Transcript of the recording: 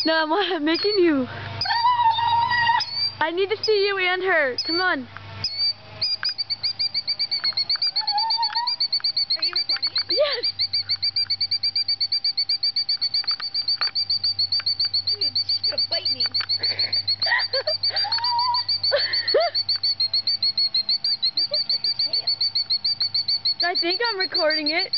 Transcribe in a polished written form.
No, I'm making you. I need to see you and her. Come on. Are you recording it? Yes. Dude, she's gonna bite me. Look at her tail. I think I'm recording it.